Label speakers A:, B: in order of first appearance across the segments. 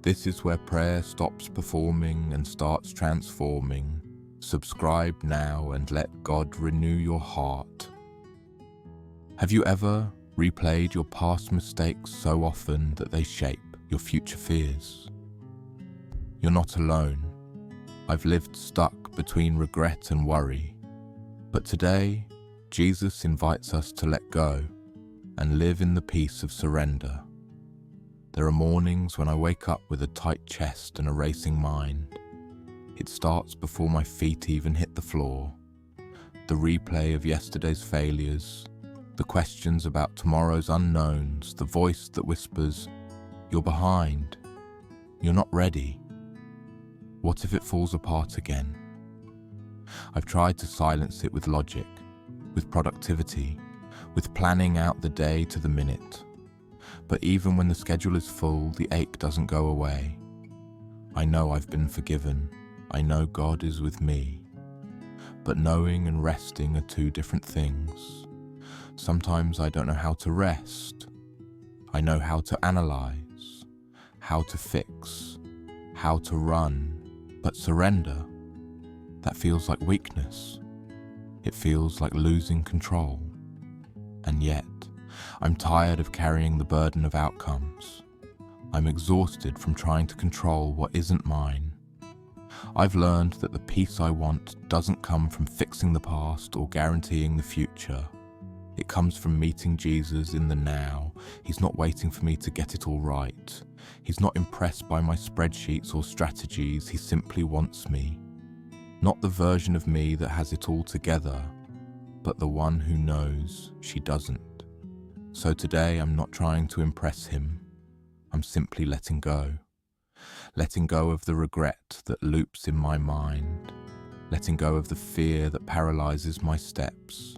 A: This is where prayer stops performing and starts transforming. Subscribe now and let God renew your heart. Have you ever replayed your past mistakes so often that they shape your future fears? You're not alone. I've lived stuck between regret and worry. But today, Jesus invites us to let go and live in the peace of surrender. There are mornings when I wake up with a tight chest and a racing mind. It starts before my feet even hit the floor. The replay of yesterday's failures, the questions about tomorrow's unknowns, the voice that whispers, "You're behind. You're not ready. What if it falls apart again?" I've tried to silence it with logic, with productivity, with planning out the day to the minute. But even when the schedule is full, the ache doesn't go away. I know I've been forgiven. I know God is with me. But knowing and resting are two different things. Sometimes I don't know how to rest. I know how to analyze, how to fix, how to run. But surrender, that feels like weakness. It feels like losing control. And yet, I'm tired of carrying the burden of outcomes. I'm exhausted from trying to control what isn't mine. I've learned that the peace I want doesn't come from fixing the past or guaranteeing the future. It comes from meeting Jesus in the now. He's not waiting for me to get it all right. He's not impressed by my spreadsheets or strategies. He simply wants me. Not the version of me that has it all together, but the one who knows she doesn't. So today I'm not trying to impress him. I'm simply letting go. Letting go of the regret that loops in my mind. Letting go of the fear that paralyzes my steps.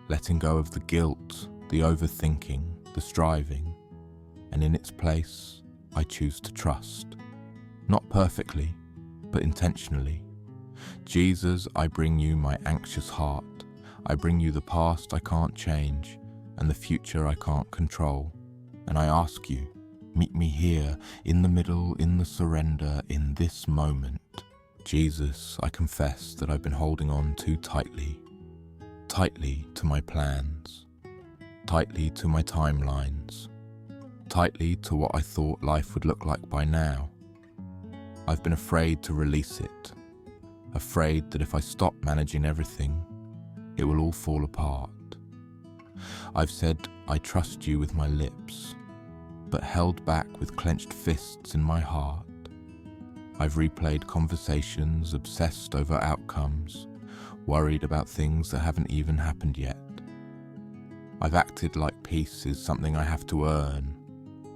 A: Letting go of the guilt, the overthinking, the striving. And in its place, I choose to trust. Not perfectly, but intentionally. Jesus, I bring you my anxious heart. I bring you the past I can't change and the future I can't control. And I ask you, meet me here, in the middle, in the surrender, in this moment. Jesus, I confess that I've been holding on too tightly. Tightly to my plans. Tightly to my timelines. Tightly to what I thought life would look like by now. I've been afraid to release it. Afraid that if I stop managing everything, it will all fall apart. I've said, I trust you with my lips, but held back with clenched fists in my heart. I've replayed conversations, obsessed over outcomes, worried about things that haven't even happened yet. I've acted like peace is something I have to earn,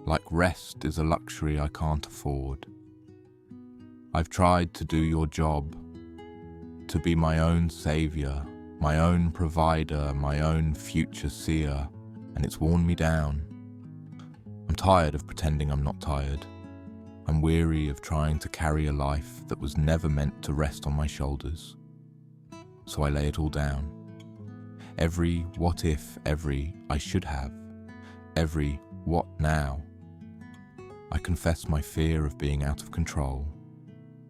A: like rest is a luxury I can't afford. I've tried to do your job, to be my own savior, my own provider, my own future seer, and it's worn me down. I'm tired of pretending I'm not tired. I'm weary of trying to carry a life that was never meant to rest on my shoulders. So I lay it all down. Every what if, every I should have, every what now. I confess my fear of being out of control.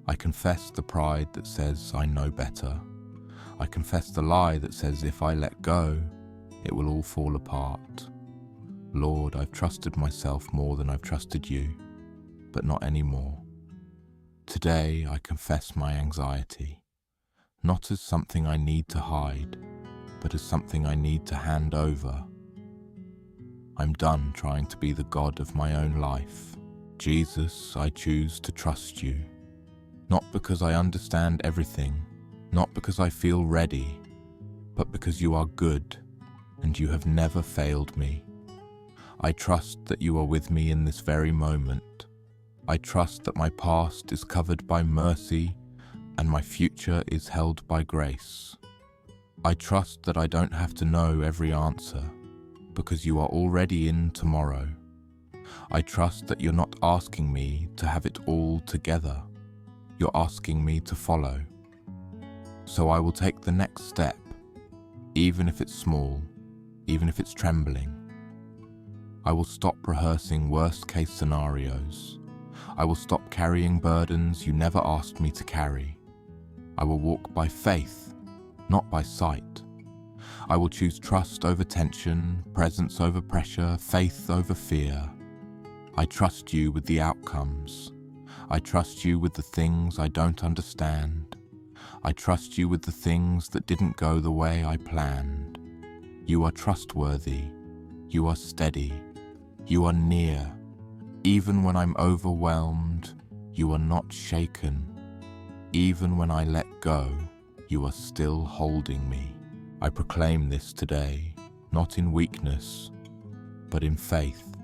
A: I confess the pride that says I know better. I confess the lie that says if I let go, it will all fall apart. Lord, I've trusted myself more than I've trusted you, but not anymore. Today I confess my anxiety, not as something I need to hide, but as something I need to hand over. I'm done trying to be the God of my own life. Jesus, I choose to trust you, not because I understand everything, not because I feel ready, but because you are good and you have never failed me. I trust that you are with me in this very moment. I trust that my past is covered by mercy and my future is held by grace. I trust that I don't have to know every answer because you are already in tomorrow. I trust that you're not asking me to have it all together. You're asking me to follow. So I will take the next step, even if it's small, even if it's trembling. I will stop rehearsing worst-case scenarios. I will stop carrying burdens you never asked me to carry. I will walk by faith, not by sight. I will choose trust over tension, presence over pressure, faith over fear. I trust you with the outcomes. I trust you with the things I don't understand. I trust you with the things that didn't go the way I planned. You are trustworthy. You are steady. You are near. Even when I'm overwhelmed, you are not shaken. Even when I let go, you are still holding me. I proclaim this today, not in weakness, but in faith.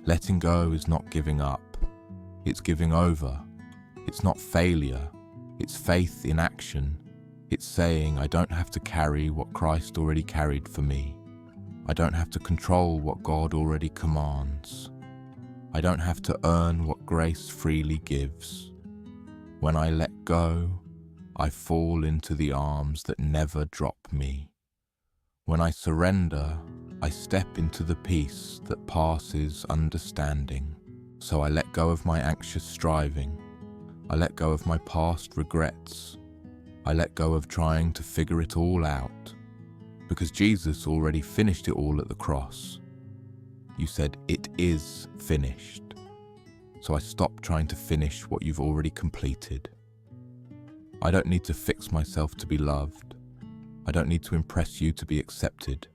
A: Letting go is not giving up. It's giving over. It's not failure. It's faith in action. It's saying I don't have to carry what Christ already carried for me. I don't have to control what God already commands. I don't have to earn what grace freely gives. When I let go, I fall into the arms that never drop me. When I surrender, I step into the peace that passes understanding. So I let go of my anxious striving. I let go of my past regrets. I let go of trying to figure it all out, because Jesus already finished it all at the cross. You said, "It is finished." So I stop trying to finish what you've already completed. I don't need to fix myself to be loved. I don't need to impress you to be accepted.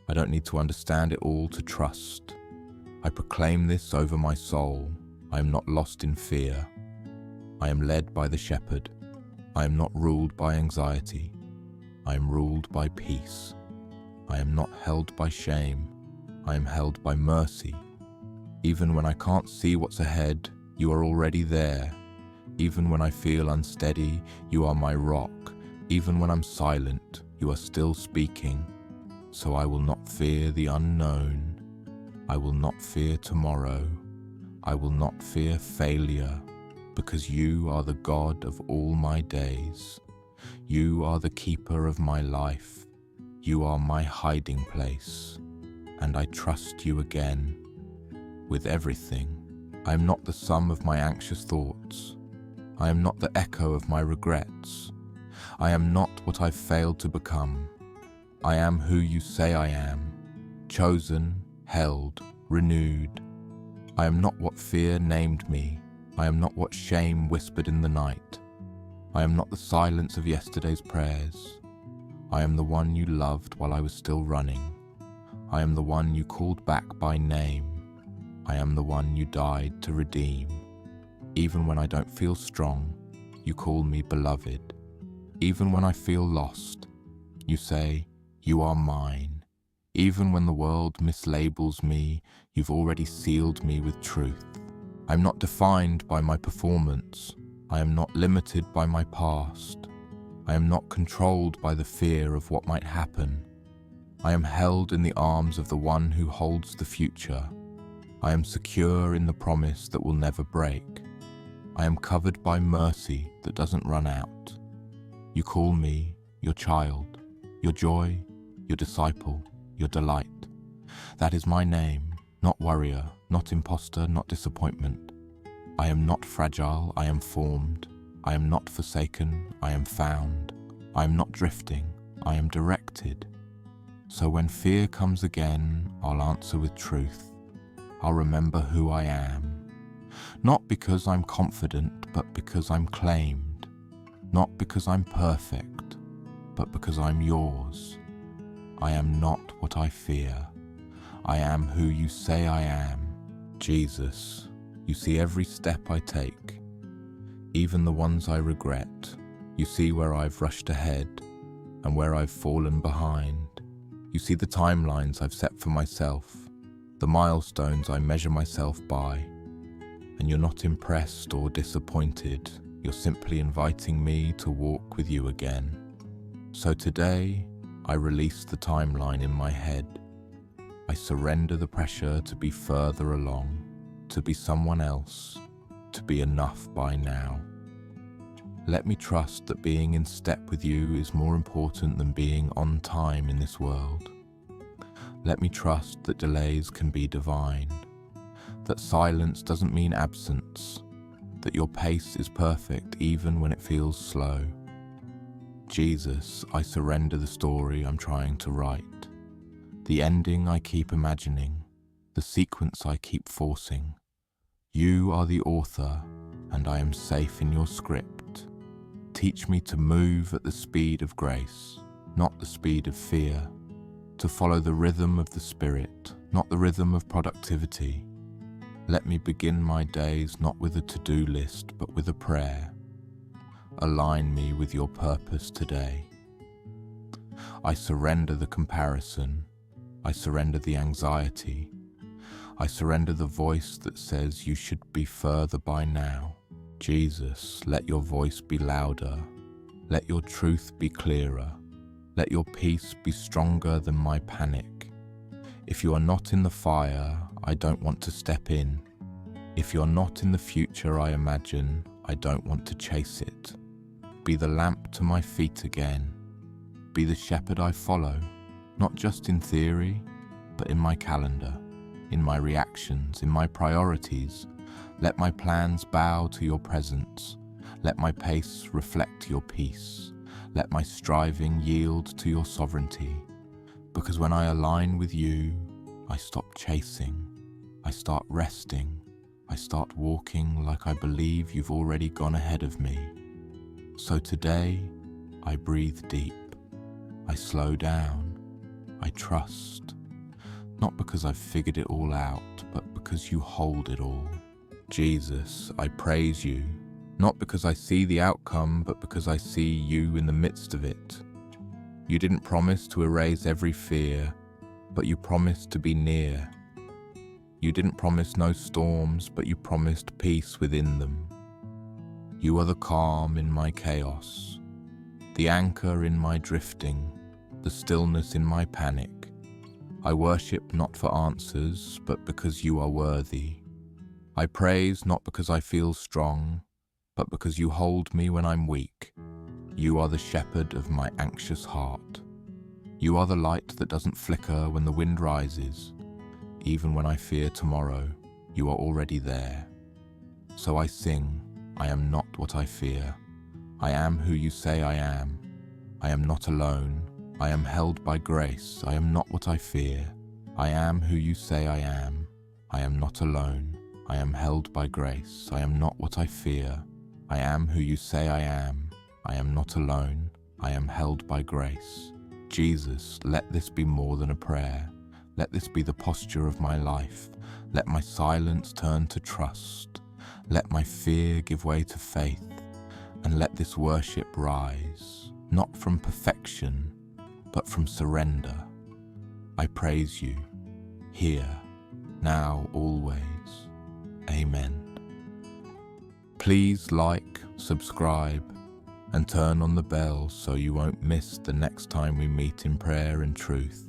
A: I don't need to understand it all to trust. I proclaim this over my soul. I am not lost in fear. I am led by the shepherd. I am not ruled by anxiety. I am ruled by peace. I am not held by shame. I am held by mercy. Even when I can't see what's ahead, you are already there. Even when I feel unsteady, you are my rock. Even when I'm silent, you are still speaking. So I will not fear the unknown. I will not fear tomorrow. I will not fear failure, because you are the God of all my days. You are the keeper of my life. You are my hiding place, and I trust you again. With everything, I am not the sum of my anxious thoughts. I am not the echo of my regrets. I am not what I've failed to become. I am who you say I am, chosen, held, renewed. I am not what fear named me. I am not what shame whispered in the night. I am not the silence of yesterday's prayers. I am the one you loved while I was still running. I am the one you called back by name. I am the one you died to redeem. Even when I don't feel strong, you call me beloved. Even when I feel lost, you say, "You are mine." Even when the world mislabels me, you've already sealed me with truth. I'm not defined by my performance. I am not limited by my past. I am not controlled by the fear of what might happen. I am held in the arms of the one who holds the future. I am secure in the promise that will never break. I am covered by mercy that doesn't run out. You call me your child, your joy, your disciple, your delight. That is my name, not warrior, not imposter, not disappointment. I am not fragile, I am formed. I am not forsaken, I am found. I am not drifting, I am directed. So when fear comes again, I'll answer with truth. I'll remember who I am. Not because I'm confident, but because I'm claimed. Not because I'm perfect, but because I'm yours. I am not what I fear. I am who you say I am. Jesus, you see every step I take, even the ones I regret. You see where I've rushed ahead and where I've fallen behind. You see the timelines I've set for myself, the milestones I measure myself by. And you're not impressed or disappointed. You're simply inviting me to walk with you again. So today, I release the timeline in my head. I surrender the pressure to be further along, to be someone else, to be enough by now. Let me trust that being in step with you is more important than being on time in this world. Let me trust that delays can be divine, that silence doesn't mean absence, that your pace is perfect even when it feels slow. Jesus, I surrender the story I'm trying to write, the ending I keep imagining, the sequence I keep forcing. You are the author, and I am safe in your script. Teach me to move at the speed of grace, not the speed of fear, to follow the rhythm of the Spirit, not the rhythm of productivity. Let me begin my days not with a to-do list, but with a prayer. Align me with your purpose today. I surrender the comparison. I surrender the anxiety. I surrender the voice that says you should be further by now. Jesus, let your voice be louder. Let your truth be clearer. Let your peace be stronger than my panic. If you are not in the fire, I don't want to step in. If you're not in the future I imagine, I don't want to chase it. Be the lamp to my feet again. Be the shepherd I follow, not just in theory, but in my calendar, in my reactions, in my priorities. Let my plans bow to your presence. Let my pace reflect your peace. Let my striving yield to your sovereignty. Because when I align with you, I stop chasing. I start resting. I start walking like I believe you've already gone ahead of me. So today, I breathe deep. I slow down. I trust. Not because I've figured it all out, but because you hold it all. Jesus, I praise you. Not because I see the outcome, but because I see you in the midst of it. You didn't promise to erase every fear, but you promised to be near. You didn't promise no storms, but you promised peace within them. You are the calm in my chaos, the anchor in my drifting, the stillness in my panic. I worship not for answers, but because you are worthy. I praise not because I feel strong, but because you hold me when I'm weak. You are the shepherd of my anxious heart. You are the light that doesn't flicker when the wind rises. Even when I fear tomorrow, you are already there. So I sing, I am not what I fear. I am who you say I am. I am not alone. I am held by grace. I am not what I fear. I am who you say I am. I am not alone. I am held by grace. I am not what I fear. I am who you say I am. I am not alone. I am held by grace. Jesus, let this be more than a prayer. Let this be the posture of my life. Let my silence turn to trust. Let my fear give way to faith. And let this worship rise, not from perfection, but from surrender. I praise you, here, now, always. Amen. Please like, subscribe, and turn on the bell so you won't miss the next time we meet in prayer and truth.